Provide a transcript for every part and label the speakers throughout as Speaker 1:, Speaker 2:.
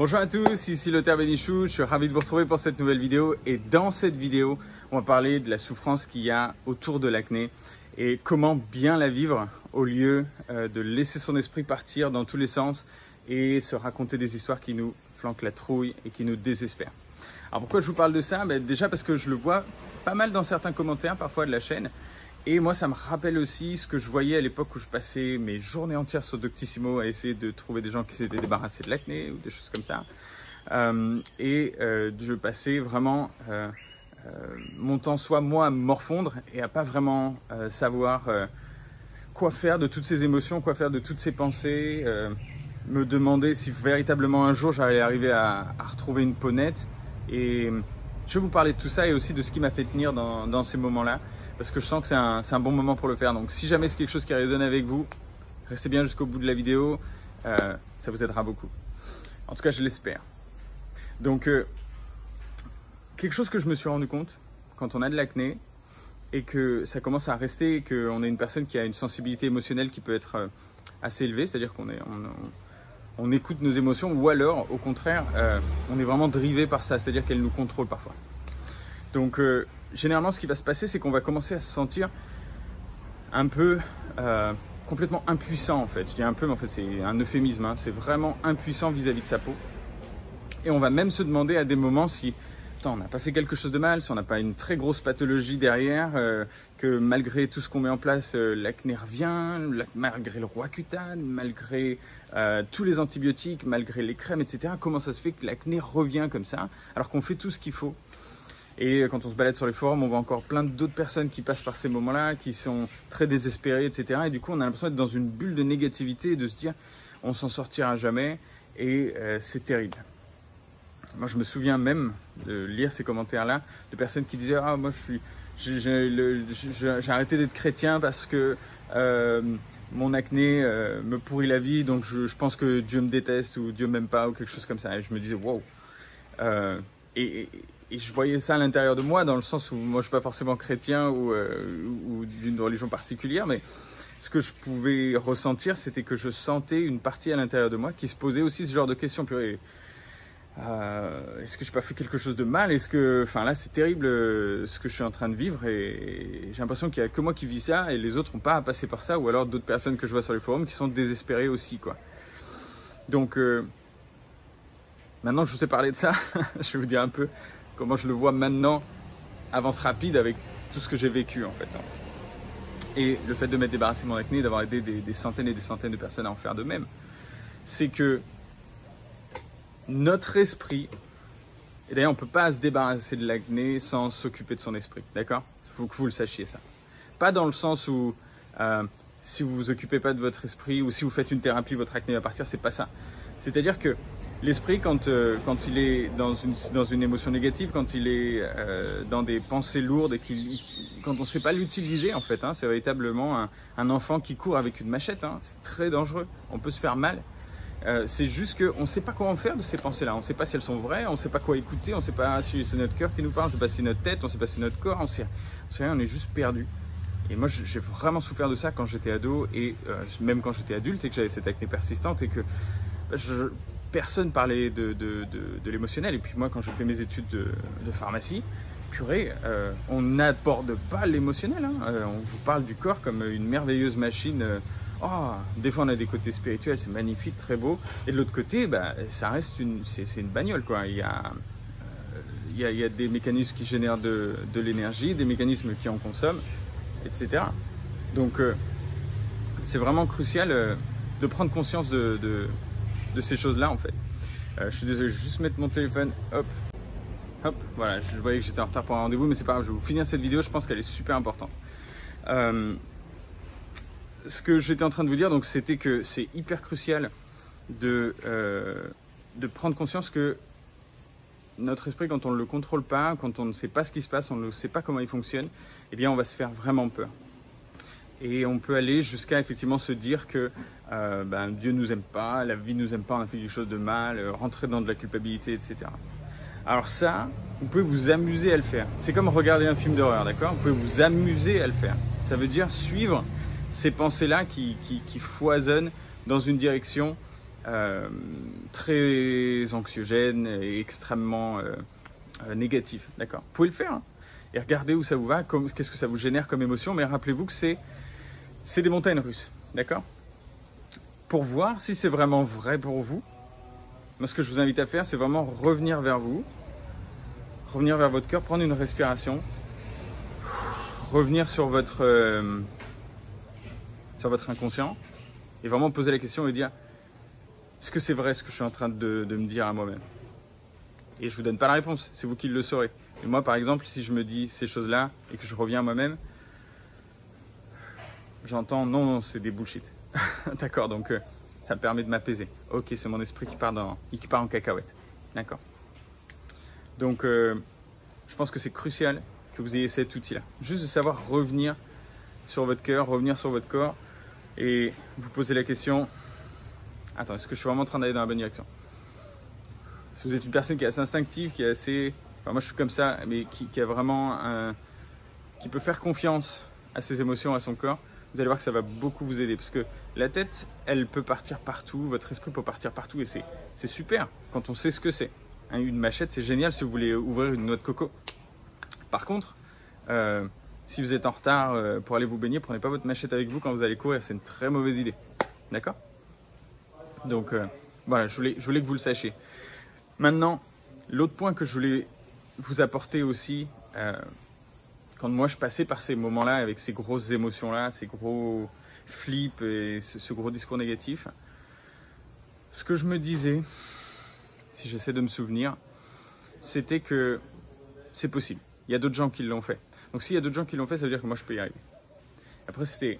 Speaker 1: Bonjour à tous, ici Lothar Bénichou, je suis ravi de vous retrouver pour cette nouvelle vidéo et dans cette vidéo, on va parler de la souffrance qu'il y a autour de l'acné et comment bien la vivre au lieu de laisser son esprit partir dans tous les sens et se raconter des histoires qui nous flanquent la trouille et qui nous désespèrent. Alors pourquoi je vous parle de ça? Déjà parce que je le vois pas mal dans certains commentaires parfois de la chaîne. Et moi, ça me rappelle aussi ce que je voyais à l'époque où je passais mes journées entières sur Doctissimo à essayer de trouver des gens qui s'étaient débarrassés de l'acné ou des choses comme ça. Je passais vraiment mon temps soit moi à me morfondre et à pas vraiment savoir quoi faire de toutes ces émotions, quoi faire de toutes ces pensées, me demander si véritablement un jour j'allais arriver à retrouver une peau nette. Et je vais vous parler de tout ça et aussi de ce qui m'a fait tenir dans ces moments-là. Parce que je sens que c'est un bon moment pour le faire. Donc si jamais c'est quelque chose qui résonne avec vous, restez bien jusqu'au bout de la vidéo, ça vous aidera beaucoup. En tout cas, je l'espère. Donc, quelque chose que je me suis rendu compte, quand on a de l'acné, et que ça commence à rester, et qu'on est une personne qui a une sensibilité émotionnelle qui peut être assez élevée, c'est-à-dire qu'on écoute nos émotions, ou alors, au contraire, on est vraiment drivé par ça, c'est-à-dire qu'elles nous contrôlent parfois. Donc, généralement, ce qui va se passer, c'est qu'on va commencer à se sentir un peu complètement impuissant, en fait. Je dis un peu, mais en fait, c'est un euphémisme. Hein. C'est vraiment impuissant vis-à-vis de sa peau. Et on va même se demander à des moments si on n'a pas fait quelque chose de mal, si on n'a pas une très grosse pathologie derrière, que malgré tout ce qu'on met en place, l'acné revient, malgré le Roaccutane, malgré tous les antibiotiques, malgré les crèmes, etc. Comment ça se fait que l'acné revient comme ça, alors qu'on fait tout ce qu'il faut? Et quand on se balade sur les forums, on voit encore plein d'autres personnes qui passent par ces moments-là, qui sont très désespérées, etc. Et du coup, on a l'impression d'être dans une bulle de négativité et de se dire on s'en sortira jamais et c'est terrible. Moi, je me souviens même de lire ces commentaires-là de personnes qui disaient « Ah, moi, j'ai arrêté d'être chrétien parce que mon acné me pourrit la vie, donc je pense que Dieu me déteste ou Dieu m'aime pas ou quelque chose comme ça. » Et je me disais « Wow !» Et je voyais ça à l'intérieur de moi, dans le sens où moi je suis pas forcément chrétien ou d'une religion particulière, mais ce que je pouvais ressentir, c'était que je sentais une partie à l'intérieur de moi qui se posait aussi ce genre de questions. Purée, est-ce que j'ai pas fait quelque chose de mal? Est-ce que, enfin là, c'est terrible ce que je suis en train de vivre et j'ai l'impression qu'il y a que moi qui vis ça et les autres n'ont pas à passer par ça, ou alors d'autres personnes que je vois sur les forums qui sont désespérées aussi, quoi. Donc maintenant que je vous ai parlé de ça, je vais vous dire un peu comment je le vois maintenant, avance rapide avec tout ce que j'ai vécu en fait. Et le fait de m'être débarrassé de mon acné, d'avoir aidé des centaines et des centaines de personnes à en faire de même, c'est que notre esprit, et d'ailleurs on ne peut pas se débarrasser de l'acné sans s'occuper de son esprit, d'accord? Il faut que vous le sachiez ça. Pas dans le sens où si vous vous occupez pas de votre esprit ou si vous faites une thérapie, votre acné va partir, c'est pas ça. C'est-à-dire que l'esprit, quand il est dans une émotion négative, quand il est dans des pensées lourdes et quand on ne sait pas l'utiliser en fait, hein, c'est véritablement un enfant qui court avec une machette, hein, c'est très dangereux, on peut se faire mal. C'est juste qu'on ne sait pas comment faire de ces pensées-là, on ne sait pas si elles sont vraies, on ne sait pas quoi écouter, on ne sait pas si c'est notre cœur qui nous parle, on ne sait pas si c'est notre tête, on ne sait pas si c'est notre corps, on sait rien, on est juste perdu. Et moi j'ai vraiment souffert de ça quand j'étais ado et même quand j'étais adulte et que j'avais cette acné persistante et que personne parlait de l'émotionnel. Et puis moi, quand je fais mes études de pharmacie, purée, on n'aborde pas l'émotionnel. Hein. On vous parle du corps comme une merveilleuse machine. Des fois, on a des côtés spirituels, c'est magnifique, très beau. Et de l'autre côté, ça reste c'est une bagnole, quoi. Il y a des mécanismes qui génèrent de l'énergie, des mécanismes qui en consomment, etc. Donc, c'est vraiment crucial de prendre conscience de ces choses-là en fait. Je suis désolé, je vais juste mettre mon téléphone, hop, voilà, je voyais que j'étais en retard pour un rendez-vous, mais c'est pas grave, je vais vous finir cette vidéo, je pense qu'elle est super importante. Ce que j'étais en train de vous dire, donc, c'était que c'est hyper crucial de prendre conscience que notre esprit, quand on ne le contrôle pas, quand on ne sait pas ce qui se passe, on ne sait pas comment il fonctionne, eh bien on va se faire vraiment peur. Et on peut aller jusqu'à effectivement se dire que Dieu nous aime pas, la vie nous aime pas, on a fait quelque chose de mal, rentrer dans de la culpabilité, etc. Alors ça, vous pouvez vous amuser à le faire. C'est comme regarder un film d'horreur, d'accord? Vous pouvez vous amuser à le faire. Ça veut dire suivre ces pensées-là qui foisonnent dans une direction très anxiogène et extrêmement négatif, d'accord? Vous pouvez le faire, hein, et regardez où ça vous va, qu'est-ce que ça vous génère comme émotion, mais rappelez-vous que c'est des montagnes russes, d'accord? Pour voir si c'est vraiment vrai pour vous, moi ce que je vous invite à faire, c'est vraiment revenir vers vous, revenir vers votre cœur, prendre une respiration, revenir sur votre inconscient et vraiment poser la question et dire est-ce que c'est vrai ce que je suis en train de me dire à moi-même? Et je vous donne pas la réponse, c'est vous qui le saurez. Et moi par exemple, si je me dis ces choses-là et que je reviens à moi-même, j'entends non, c'est des bullshit. D'accord, donc ça me permet de m'apaiser. Ok, c'est mon esprit qui part en cacahuète. D'accord. Donc je pense que c'est crucial que vous ayez cet outil-là. Juste de savoir revenir sur votre cœur, revenir sur votre corps et vous poser la question, attends, est-ce que je suis vraiment en train d'aller dans la bonne direction? Si vous êtes une personne qui est assez instinctive, qui est assez... Enfin, moi je suis comme ça, mais qui a vraiment qui peut faire confiance à ses émotions, à son corps, vous allez voir que ça va beaucoup vous aider. Parce que la tête, elle peut partir partout, votre esprit peut partir partout et c'est super quand on sait ce que c'est. Hein, une machette, c'est génial si vous voulez ouvrir une noix de coco. Par contre, si vous êtes en retard pour aller vous baigner, prenez pas votre machette avec vous quand vous allez courir, c'est une très mauvaise idée. D'accord? Donc voilà, je voulais que vous le sachiez. Maintenant, l'autre point que je voulais vous apporter aussi, quand moi je passais par ces moments-là, avec ces grosses émotions-là, ces gros flips et ce gros discours négatif, ce que je me disais, si j'essaie de me souvenir, c'était que c'est possible. Il y a d'autres gens qui l'ont fait. Donc s'il y a d'autres gens qui l'ont fait, ça veut dire que moi je peux y arriver. Après c'était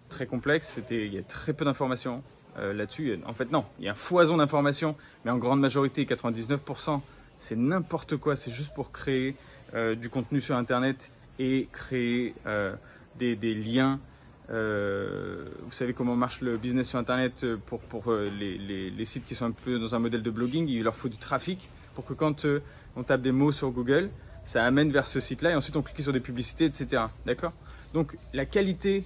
Speaker 1: très complexe, il y a très peu d'informations là-dessus. En fait non, il y a un foison d'informations, mais en grande majorité, 99%, c'est n'importe quoi. C'est juste pour créer du contenu sur Internet et créer des liens. Vous savez comment marche le business sur Internet pour les sites qui sont un peu dans un modèle de blogging. Il leur faut du trafic pour que quand on tape des mots sur Google, ça amène vers ce site-là et ensuite on clique sur des publicités, etc. D'accord? Donc la qualité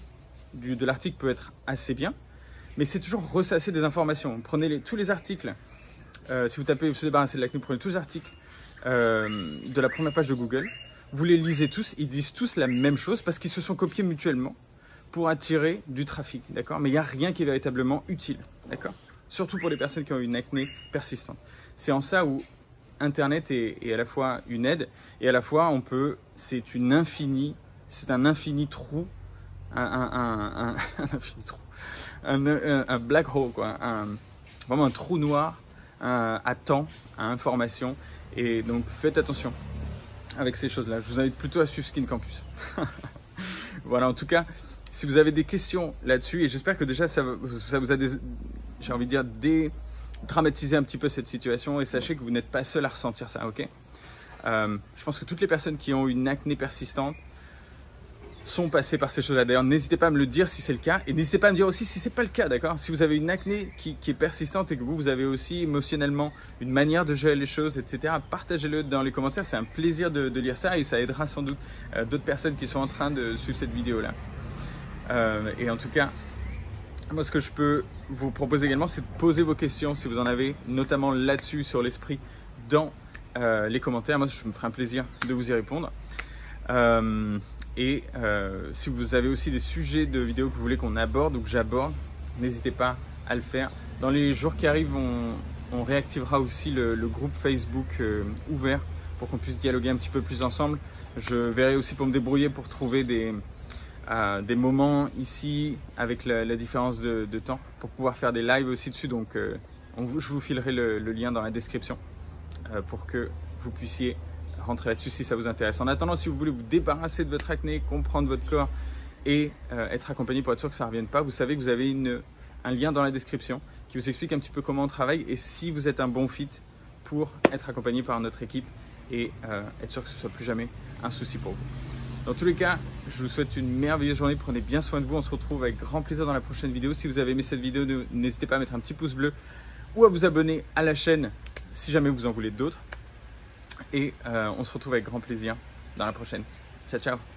Speaker 1: de l'article peut être assez bien, mais c'est toujours ressasser des informations. Prenez tous les articles. Si vous tapez « se débarrasser de l'acné », prenez tous les articles de la première page de Google. Vous les lisez tous, ils disent tous la même chose parce qu'ils se sont copiés mutuellement pour attirer du trafic, d'accord? Mais il n'y a rien qui est véritablement utile, d'accord? Surtout pour les personnes qui ont une acné persistante. C'est en ça où Internet est à la fois une aide et à la fois c'est un infini trou, un infini trou, un black hole, quoi, vraiment un trou noir à temps, à information. Et donc faites attention avec ces choses-là. Je vous invite plutôt à suivre Skin Campus. Voilà, en tout cas, si vous avez des questions là-dessus, et j'espère que déjà ça vous a, j'ai envie de dire, dédramatiser un petit peu cette situation, et sachez que vous n'êtes pas seul à ressentir ça, ok? Je pense que toutes les personnes qui ont une acné persistante sont passées par ces choses-là. D'ailleurs, n'hésitez pas à me le dire si c'est le cas, et n'hésitez pas à me dire aussi si c'est pas le cas, d'accord? Si vous avez une acné qui est persistante et que vous avez aussi émotionnellement une manière de gérer les choses, etc., partagez-le dans les commentaires. C'est un plaisir de lire ça et ça aidera sans doute d'autres personnes qui sont en train de suivre cette vidéo-là. Et en tout cas, moi ce que je peux vous proposer également, c'est de poser vos questions si vous en avez, notamment là-dessus sur l'esprit, dans les commentaires. Moi je me ferai un plaisir de vous y répondre. Et si vous avez aussi des sujets de vidéos que vous voulez qu'on aborde ou que j'aborde, n'hésitez pas à le faire. Dans les jours qui arrivent, on réactivera aussi le groupe Facebook ouvert pour qu'on puisse dialoguer un petit peu plus ensemble. Je verrai aussi pour me débrouiller pour trouver des moments ici avec la différence de temps pour pouvoir faire des lives aussi dessus. Donc je vous filerai le lien dans la description pour que vous puissiez rentrer là-dessus si ça vous intéresse. En attendant, si vous voulez vous débarrasser de votre acné, comprendre votre corps et être accompagné pour être sûr que ça ne revienne pas, vous savez que vous avez un lien dans la description qui vous explique un petit peu comment on travaille et si vous êtes un bon fit pour être accompagné par notre équipe et être sûr que ce ne soit plus jamais un souci pour vous. Dans tous les cas, je vous souhaite une merveilleuse journée, prenez bien soin de vous, on se retrouve avec grand plaisir dans la prochaine vidéo. Si vous avez aimé cette vidéo, n'hésitez pas à mettre un petit pouce bleu ou à vous abonner à la chaîne si jamais vous en voulez d'autres. Et on se retrouve avec grand plaisir dans la prochaine. Ciao, ciao!